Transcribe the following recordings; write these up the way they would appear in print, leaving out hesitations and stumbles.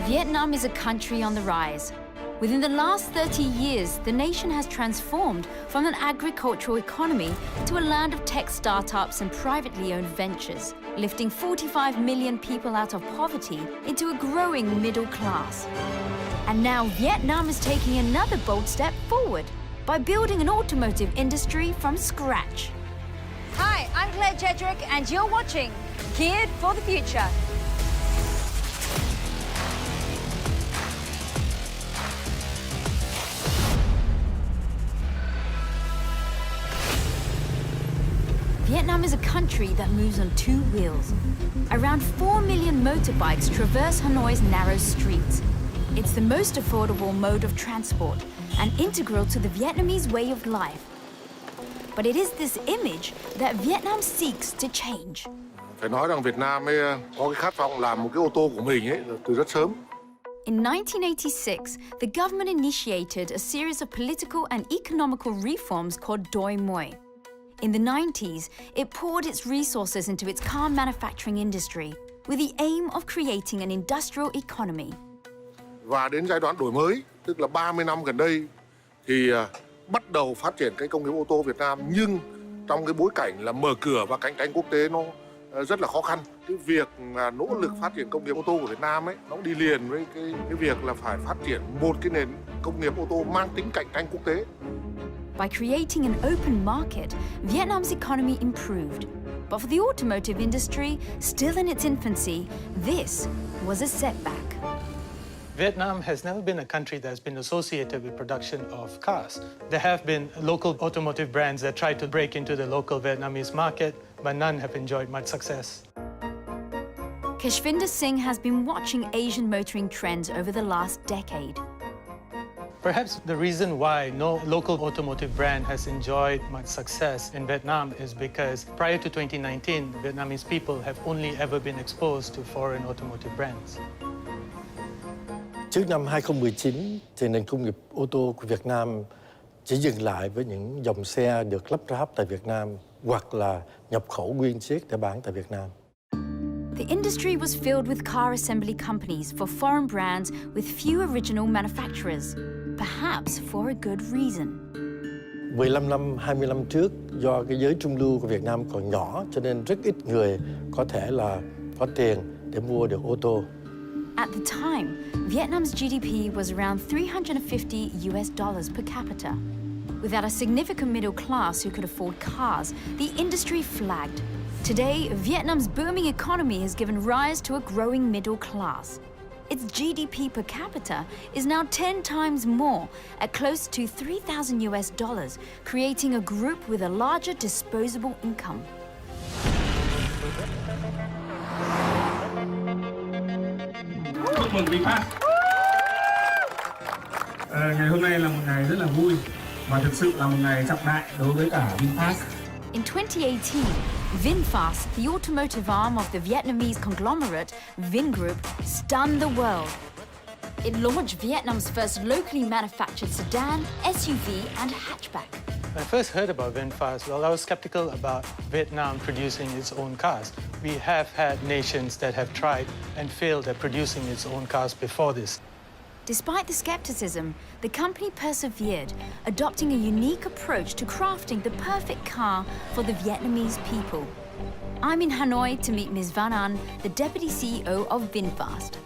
Vietnam is a country on the rise. Within the last 30 years, the nation has transformed from an agricultural economy to a land of tech startups and privately owned ventures, lifting 45 million people out of poverty into a growing middle class. And now Vietnam is taking another bold step forward by building an automotive industry from scratch. Hi, I'm Claire Jedrick, and you're watching Geared for the Future. Vietnam is a country that moves on two wheels. Around 4 million motorbikes traverse Hanoi's narrow streets. It's the most affordable mode of transport and integral to the Vietnamese way of life. But it is this image that Vietnam seeks to change. Phải nói rằng Việt Nam ấy có cái khát vọng làm một cái ô tô của mình ấy từ rất sớm. In 1986, the government initiated a series of political and economical reforms called Doi Moi. In the 90s, it poured its resources into its car manufacturing industry with the aim of creating an industrial economy. Và đến giai đoạn đổi mới, tức là 30 năm gần đây, thì bắt đầu phát triển cái công nghiệp ô tô Việt Nam, nhưng trong cái bối cảnh là mở cửa và cạnh tranh quốc tế nó rất là khó khăn. Cái việc nỗ lực phát triển công nghiệp ô tô của Việt Nam ấy, nó đi liền với cái việc là phải phát triển một cái nền công nghiệp ô tô mang tính cạnh tranh quốc tế. By creating an open market, Vietnam's economy improved. But for the automotive industry, still in its infancy, this was a setback. Vietnam has never been a country that's been associated with production of cars. There have been local automotive brands that tried to break into the local Vietnamese market, but none have enjoyed much success. Kashvinder Singh has been watching Asian motoring trends over the last decade. Perhaps the reason why no local automotive brand has enjoyed much success in Vietnam is because prior to 2019, Vietnamese people have only ever been exposed to foreign automotive brands. Trước năm 2019 thì nền công nghiệp ô tô của Việt Nam chỉ dừng lại với những dòng xe được lắp ráp tại Việt Nam hoặc là nhập khẩu nguyên chiếc để bán tại Việt Nam. The industry was filled with car assembly companies for foreign brands with few original manufacturers, perhaps for a good reason. 15 năm, 20 năm trước, do cái giới trung lưu của Việt Nam còn nhỏ cho nên rất ít người có thể là có tiền để mua được ô tô. At the time, Vietnam's GDP was around $350 per capita. Without a significant middle class who could afford cars, the industry flagged. Today, Vietnam's booming economy has given rise to a growing middle class. Its GDP per capita is now 10 times more, at close to $3,000, creating a group with a larger disposable income. Chúc mừng VinFast. Ngày hôm nay là một ngày rất là vui và thực sự là một ngày trọng đại đối với cả VinFast. In 2018, VinFast, the automotive arm of the Vietnamese conglomerate Vingroup, stunned the world. It launched Vietnam's first locally manufactured sedan, SUV, and hatchback. When I first heard about VinFast, well, I was skeptical about Vietnam producing its own cars. We have had nations that have tried and failed at producing its own cars before this. Despite the skepticism, the company persevered, adopting a unique approach to crafting the perfect car for the Vietnamese people. I'm in Hanoi to meet Ms. Van An, the Deputy CEO of VinFast.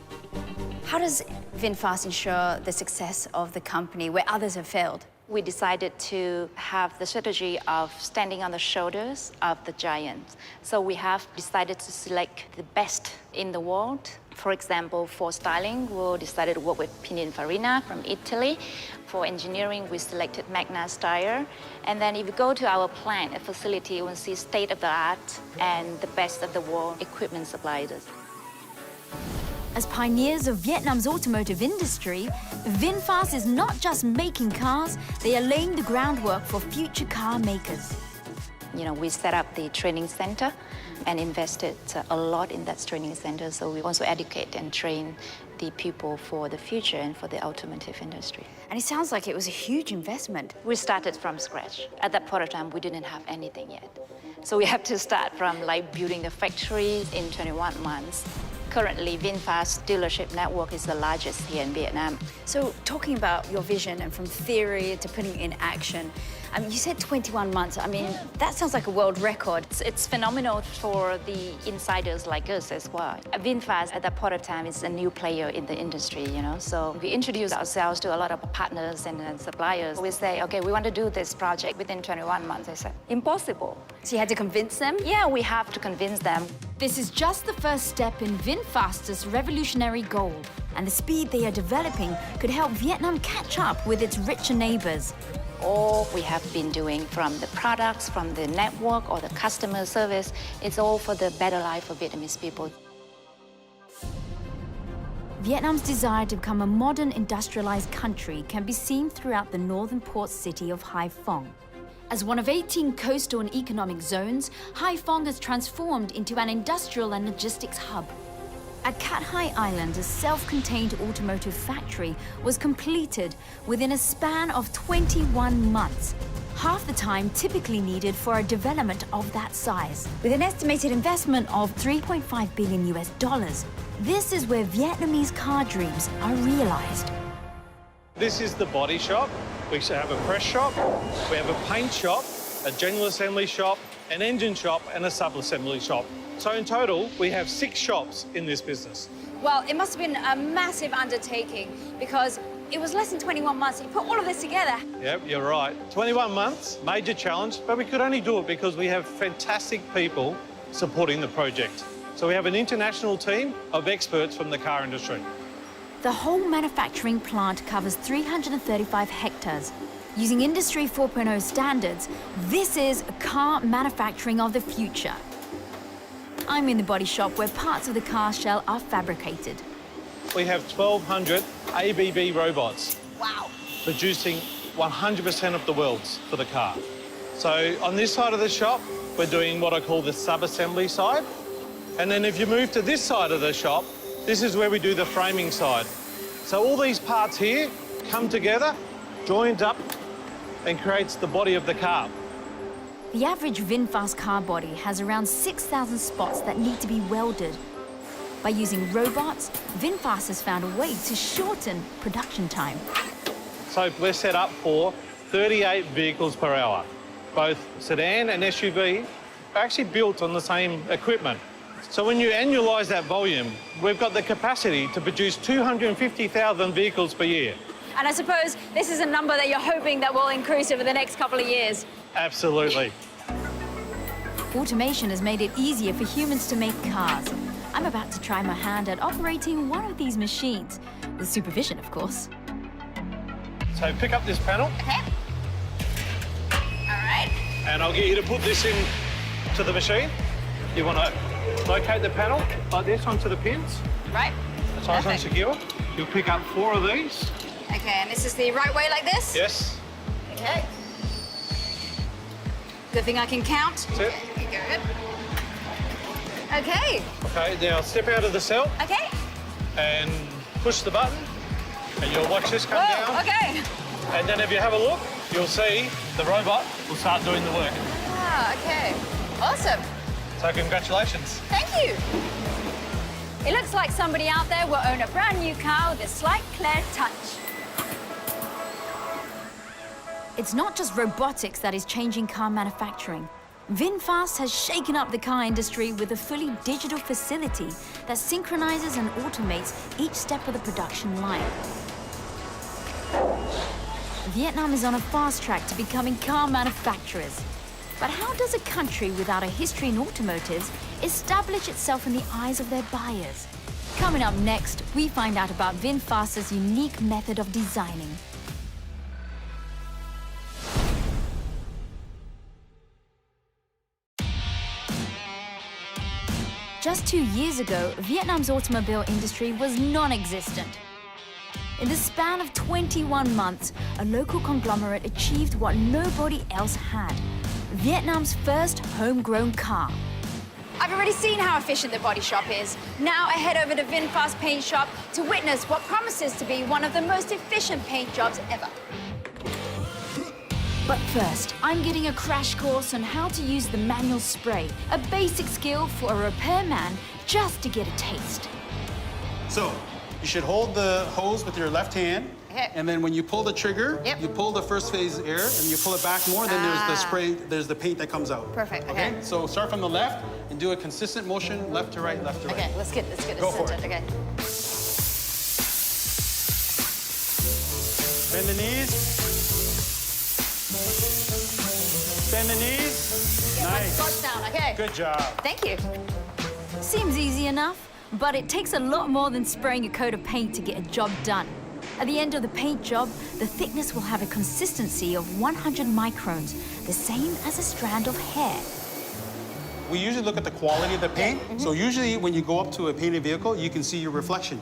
How does VinFast ensure the success of the company where others have failed? We decided to have the strategy of standing on the shoulders of the giants. So we have decided to select the best in the world. For example, for styling, we decided to work with Pininfarina from Italy. For engineering, we selected Magna Steyr. And then if you go to our plant, a facility, you will see state-of-the-art and the best of the world equipment suppliers. As pioneers of Vietnam's automotive industry, VinFast is not just making cars, they are laying the groundwork for future car makers. You know, we set up the training center and invested a lot in that training center. So we also educate and train the people for the future and for the automotive industry. And it sounds like it was a huge investment. We started from scratch. At that point of time, we didn't have anything yet. So we had to start from like building the factories in 21 months. Currently, VinFast dealership network is the largest here in Vietnam. So talking about your vision and from theory to putting it in action, you said 21 months. I mean, that sounds like a world record. It's phenomenal for the insiders like us as well. VinFast at that point of time is a new player in the industry, you know. So we introduce ourselves to a lot of partners and suppliers. We say, okay, we want to do this project within 21 months. They said, impossible. So you had to convince them? Yeah, we have to convince them. This is just the first step in VinFast's revolutionary goal, and the speed they are developing could help Vietnam catch up with its richer neighbors. All we have been doing, from the products, from the network or the customer service, it's all for the better life for Vietnamese people. Vietnam's desire to become a modern industrialized country can be seen throughout the northern port city of Hai Phong. As one of 18 coastal and economic zones, Hai Phong has transformed into an industrial and logistics hub. At Cat Hai Island, a self-contained automotive factory was completed within a span of 21 months, half the time typically needed for a development of that size. With an estimated investment of $3.5 billion, this is where Vietnamese car dreams are realized. This is the body shop. We have a press shop, we have a paint shop, a general assembly shop, an engine shop and a sub-assembly shop. So in total, we have 6 shops in this business. Well, it must have been a massive undertaking because it was less than 21 months. You put all of this together. Yep, you're right. 21 months, major challenge, but we could only do it because we have fantastic people supporting the project. So we have an international team of experts from the car industry. The whole manufacturing plant covers 335 hectares. Using Industry 4.0 standards, this is car manufacturing of the future. I'm in the body shop where parts of the car shell are fabricated. We have 1,200 ABB robots. Wow. Producing 100% of the welds for the car. So on this side of the shop, we're doing what I call the sub-assembly side. And then if you move to this side of the shop, this is where we do the framing side. So all these parts here come together, joined up, and creates the body of the car. The average VinFast car body has around 6,000 spots that need to be welded. By using robots, VinFast has found a way to shorten production time. So we're set up for 38 vehicles per hour. Both sedan and SUV are actually built on the same equipment. So when you annualise that volume, we've got the capacity to produce 250,000 vehicles per year. And I suppose this is a number that you're hoping that will increase over the next couple of years. Absolutely. Automation has made it easier for humans to make cars. I'm about to try my hand at operating one of these machines, with supervision, of course. So pick up this panel. Okay. All right. And I'll get you to put this in to the machine. You want to locate the panel like this onto the pins. Right. That's nice and secure. You'll pick up 4 of these. Okay, and this is the right way like this? Yes. Okay. Good thing I can count. That's it. Good. Okay. Okay, now step out of the cell Okay. and push the button and you'll watch this come Whoa, down. okay. And then if you have a look, you'll see the robot will start doing the work. Ah, okay. Awesome. So congratulations. Thank you. It looks like somebody out there will own a brand new car with a slight Claire touch. It's not just robotics that is changing car manufacturing. VinFast has shaken up the car industry with a fully digital facility that synchronizes and automates each step of the production line. Vietnam is on a fast track to becoming car manufacturers. But how does a country without a history in automotives establish itself in the eyes of their buyers? Coming up next, we find out about VinFast's unique method of designing. Just 2 years ago, Vietnam's automobile industry was non-existent. In the span of 21 months, a local conglomerate achieved what nobody else had: Vietnam's first homegrown car. I've already seen how efficient the body shop is. Now I head over to VinFast Paint Shop to witness what promises to be one of the most efficient paint jobs ever. But first, I'm getting a crash course on how to use the manual spray, a basic skill for a repairman just to get a taste. So you should hold the hose with your left hand. Okay. And then when you pull the trigger, Yep. you pull the first phase air and you pull it back more, then there's the spray, there's the paint that comes out. Perfect, okay. So start from the left and do a consistent motion, left to right, left to right. Okay, let's get it Go for centered. it. Okay. Bend the knees. Bend the knees. Nice. Squats down, okay. Good job. Thank you. Seems easy enough, but it takes a lot more than spraying a coat of paint to get a job done. At the end of the paint job, the thickness will have a consistency of 100 microns, the same as a strand of hair. We usually look at the quality of the paint. So usually when you go up to a painted vehicle, you can see your reflection.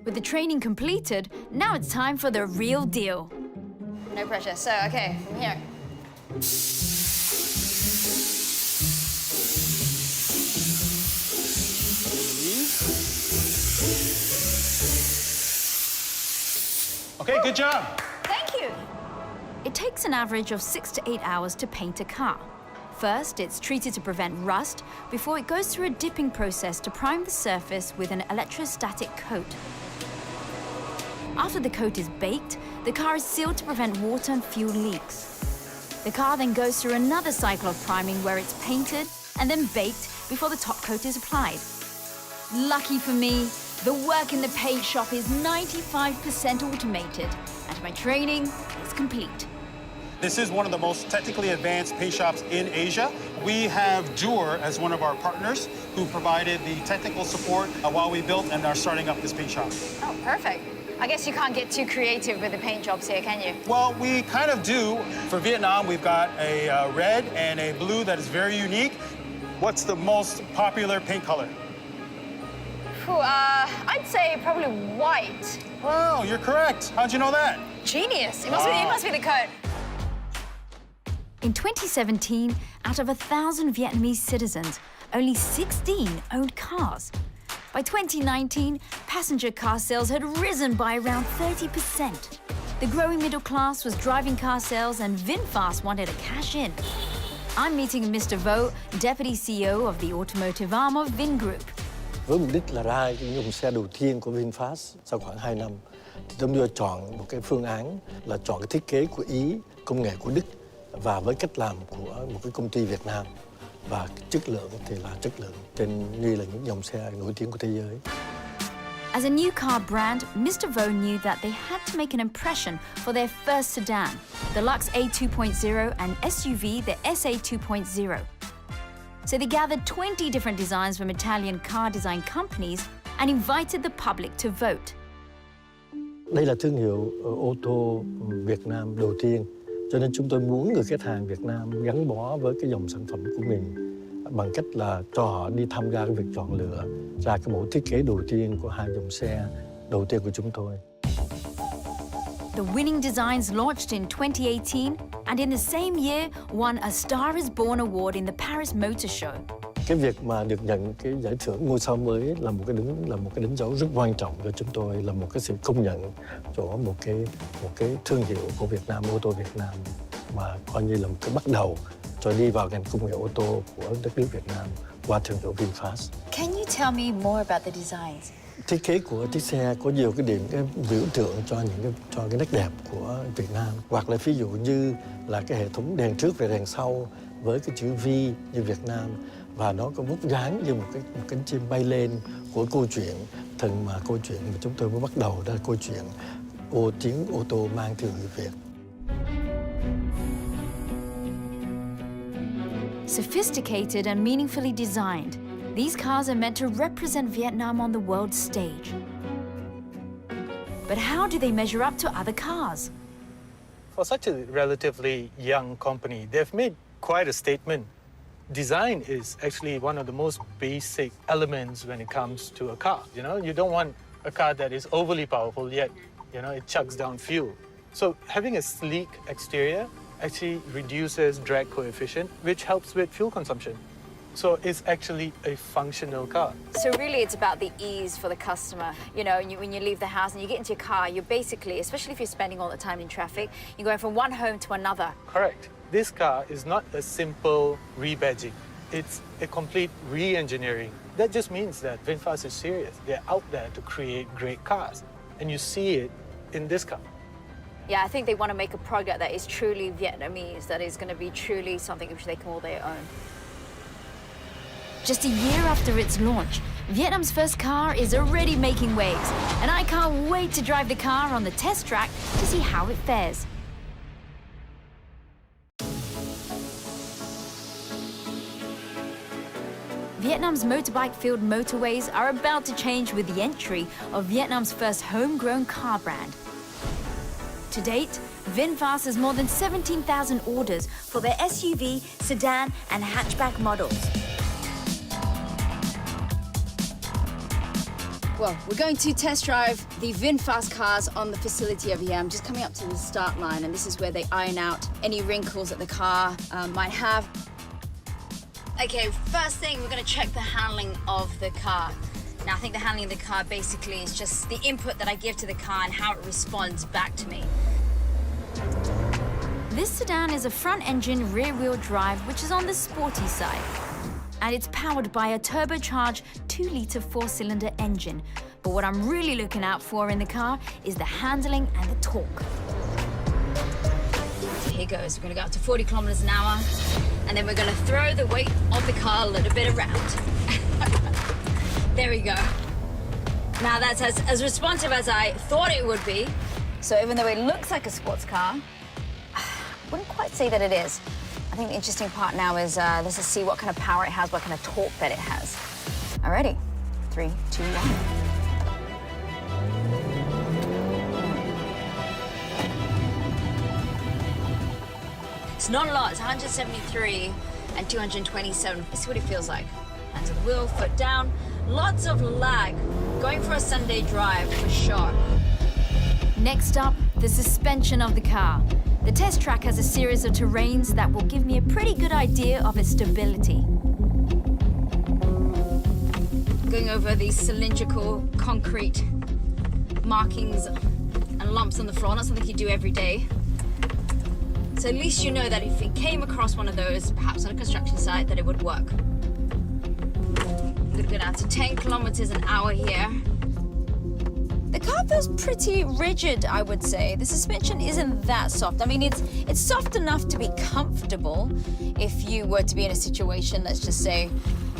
With the training completed, now it's time for the real deal. No pressure. So, okay, from here. Okay, good job. Thank you. It takes an average of 6 to 8 hours to paint a car. First, it's treated to prevent rust before it goes through a dipping process to prime the surface with an electrostatic coat. After the coat is baked, the car is sealed to prevent water and fuel leaks. The car then goes through another cycle of priming where it's painted and then baked before the top coat is applied. Lucky for me, the work in the paint shop is 95% automated, and my training is complete. This is one of the most technically advanced paint shops in Asia. We have Duer as one of our partners who provided the technical support while we built and are starting up this paint shop. Oh, perfect. I guess you can't get too creative with the paint jobs here, can you? Well, we kind of do. For Vietnam, we've got a red and a blue that is very unique. What's the most popular paint color? I'd say probably white. Wow, you're correct. How'd you know that? Genius. It must be the coat. In 2017, out of 1,000 Vietnamese citizens, only 16 owned cars. By 2019, passenger car sales had risen by around 30%. The growing middle class was driving car sales, and VinFast wanted to cash in. I'm meeting Mr. Vo, Deputy CEO of the automotive arm of Vingroup. Với mục đích là ra cái dòng xe đầu tiên của VinFast sau khoảng 2 năm, thì chúng tôi chọn một cái phương án là chọn cái thiết kế của Ý, công nghệ của Đức và với cách làm của một cái công ty Việt Nam. Và chất lượng thì là chất lượng trên như là những dòng xe nổi tiếng của thế giới. As a new car brand, Mr. Vo knew that they had to make an impression for their first sedan, the Lux A2.0 and SUV, the SA2.0. So they gathered 20 different designs from Italian car design companies and invited the public to vote. Đây là thương hiệu ô tô Việt Nam đầu tiên, cho nên chúng tôi muốn người khách hàng Việt Nam gắn bó với cái dòng sản phẩm của mình bằng cách là cho họ đi tham gia cái việc chọn lựa ra cái mẫu thiết kế đầu tiên của hai dòng xe đầu tiên của chúng tôi. The winning designs launched in 2018 and in the same year won a Star is Born award in the Paris Motor Show. Cái việc mà được nhận cái giải thưởng ngôi sao mới là một cái đánh dấu rất quan trọng cho chúng tôi, là một cái sự công nhận cho một cái thương hiệu của Việt Nam, ô tô Việt Nam, mà coi như là một cái bắt đầu cho đi vào ngành công nghệ ô tô của đất nước Việt Nam qua thương hiệu VinFast. Can you tell me more about the designs? Thiết kế của chiếc xe có nhiều cái điểm cái biểu tượng cho cái nét đẹp của Việt Nam, hoặc là ví dụ như là cái hệ thống đèn trước và đèn sau với cái chữ V như Việt Nam, và nó có vóc dáng như một cánh chim bay lên của câu chuyện mà câu chuyện mà chúng tôi mới bắt đầu, đó là câu chuyện tiếng ô tô mang thương hiệu Việt. Sophisticated and meaningfully designed, these cars are meant to represent Vietnam on the world stage. But how do they measure up to other cars? For such a relatively young company, they've made quite a statement. Design is actually one of the most basic elements when it comes to a car. You don't want a car that is overly powerful yet, it chugs down fuel. So having a sleek exterior actually reduces drag coefficient, which helps with fuel consumption. So it's actually a functional car. So really it's about the ease for the customer. When you leave the house and you get into your car, you're basically, especially if you're spending all the time in traffic, you're going from one home to another. Correct. This car is not a simple rebadging. It's a complete re-engineering That just means that VinFast is serious. They're out there to create great cars. And you see it in this car. Yeah, I think they want to make a product that is truly Vietnamese, that is going to be truly something which they call their own. Just a year after its launch, Vietnam's first car is already making waves, and I can't wait to drive the car on the test track to see how it fares. Vietnam's motorbike-filled motorways are about to change with the entry of Vietnam's first homegrown car brand. To date, VinFast has more than 17,000 orders for their SUV, sedan and hatchback models. Well, we're going to test drive the VinFast cars on the facility over here. I'm just coming up to the start line, and this is where they iron out any wrinkles that the car might have. Okay, first thing, we're going to check the handling of the car. Now, I think the handling of the car basically is just the input that I give to the car and how it responds back to me. This sedan is a front-engine, rear-wheel drive, which is on the sporty side. And it's powered by a turbocharged 2-litre 4-cylinder engine. But what I'm really looking out for in the car is the handling and the torque. So here goes. We're going to go up to 40 kilometers an hour, and then we're going to throw the weight of the car a little bit around. There we go. Now that's as responsive as I thought it would be. So even though it looks like a sports car, I wouldn't quite say that it is. I think the interesting part now is let's just see what kind of power it has, what kind of torque that it has. Alrighty, 3, 2, 1. It's not a lot, it's 173 and 227. Let's see what it feels like. Hands on the wheel, foot down. Lots of lag. Going for a Sunday drive for sure. Next up, the suspension of the car. The test track has a series of terrains that will give me a pretty good idea of its stability. Going over these cylindrical concrete markings and lumps on the floor, not something you do every day. So at least you know that if it came across one of those, perhaps on a construction site, that it would work. I'm gonna go down to 10 kilometers an hour here. The car feels pretty rigid, I would say. The suspension isn't that soft. I mean, it's soft enough to be comfortable if you were to be in a situation, let's just say,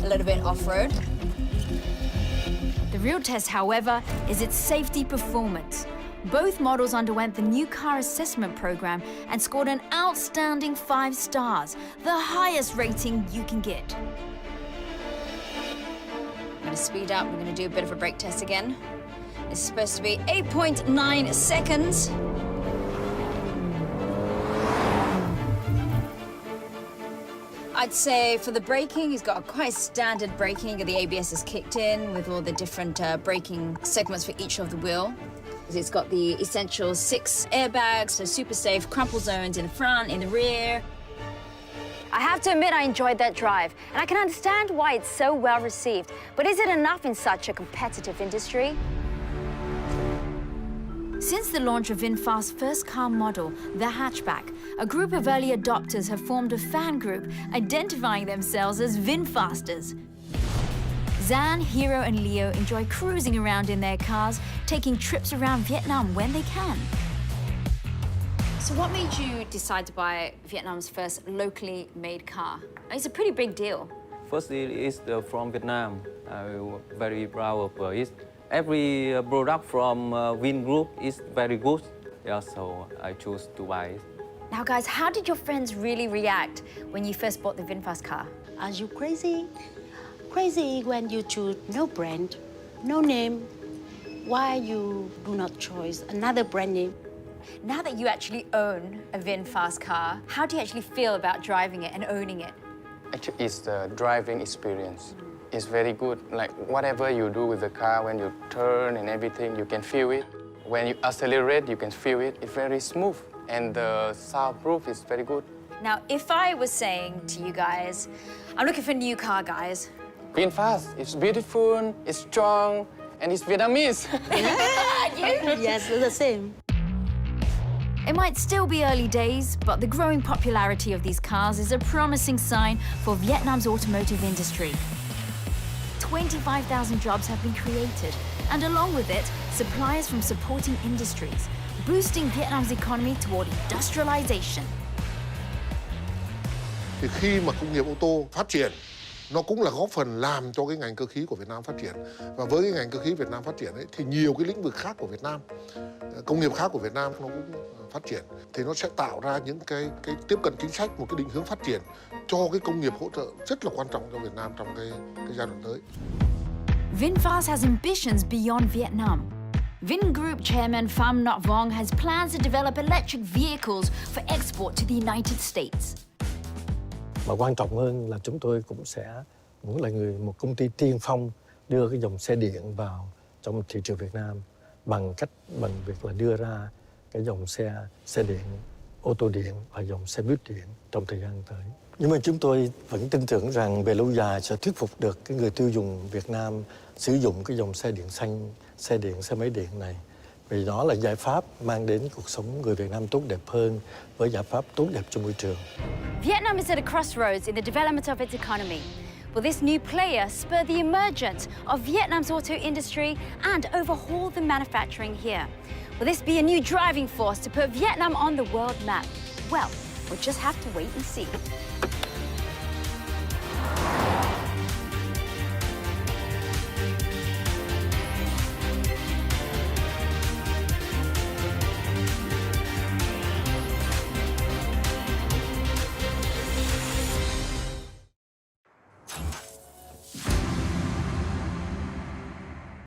a little bit off-road. The real test, however, is its safety performance. Both models underwent the new car assessment program and scored an outstanding 5 stars, the highest rating you can get. I'm gonna speed up. We're gonna do a bit of a brake test again. It's supposed to be 8.9 seconds. I'd say for the braking, he's got quite standard braking. The ABS is kicked in with all the different braking segments for each of the wheel. It's got the essential 6 airbags, so super safe, crumple zones in the front, in the rear. I have to admit I enjoyed that drive, and I can understand why it's so well received. But is it enough in such a competitive industry? Since the launch of VinFast's first car model, the hatchback, a group of early adopters have formed a fan group identifying themselves as VinFasters. Zan, Hero and Leo enjoy cruising around in their cars, taking trips around Vietnam when they can. So what made you decide to buy Vietnam's first locally made car? It's a pretty big deal. First, it is from Vietnam. I'm very proud of it. Every product from Vin Group is very good. Yeah, so I chose to buy it. Now, guys, how did your friends really react when you first bought the VinFast car? Are you crazy? Crazy when you choose no brand, no name. Why you do not choose another brand name? Now that you actually own a VinFast car, how do you actually feel about driving it and owning it? Actually, it's the driving experience. It's very good. Like whatever you do with the car, when you turn and everything, you can feel it. When you accelerate, you can feel it. It's very smooth, and the soundproof is very good. Now, if I was saying to you guys, I'm looking for a new car, guys. VinFast, it's beautiful, it's strong, and it's Vietnamese. Yes, the same. It might still be early days, but the growing popularity of these cars is a promising sign for Vietnam's automotive industry. 25,000 jobs have been created, and along with it, suppliers from supporting industries, boosting Vietnam's economy toward industrialization. Thì khi mà công nghiệp ô tô phát triển, nó cũng là góp phần làm cho cái ngành cơ khí của Việt Nam phát triển. Và với cái ngành cơ khí Việt Nam phát triển ấy, thì nhiều cái lĩnh vực khác của Việt Nam, công nghiệp khác của Việt Nam nó cũng phát triển. Thì nó sẽ tạo ra những cái tiếp cận chính sách, một cái định hướng phát triển cho cái công nghiệp hỗ trợ rất là quan trọng cho Việt Nam trong cái giai đoạn tới. VinFast has ambitions beyond Vietnam. Vingroup chairman Pham Nhat Vuong has plans to develop electric vehicles for export to the United States. Mà quan trọng hơn là chúng tôi cũng sẽ muốn là một công ty tiên phong đưa cái dòng xe điện vào trong thị trường Việt Nam bằng việc là đưa ra cái dòng xe điện, ô tô điện và dòng xe buýt điện trong thời gian tới. Nhưng mà chúng tôi vẫn tin tưởng rằng về lâu dài sẽ thuyết phục được cái người tiêu dùng Việt Nam sử dụng cái dòng xe điện xanh, xe máy điện này. Vì đó là giải pháp mang đến cuộc sống người Việt Nam tốt đẹp hơn với giải pháp tốt đẹp cho môi trường. Vietnam is at a crossroads in the development of its economy. Will this new player spur the emergence of Vietnam's auto industry and overhaul the manufacturing here? Will this be a new driving force to put Vietnam on the world map? Well, we'll just have to wait and see.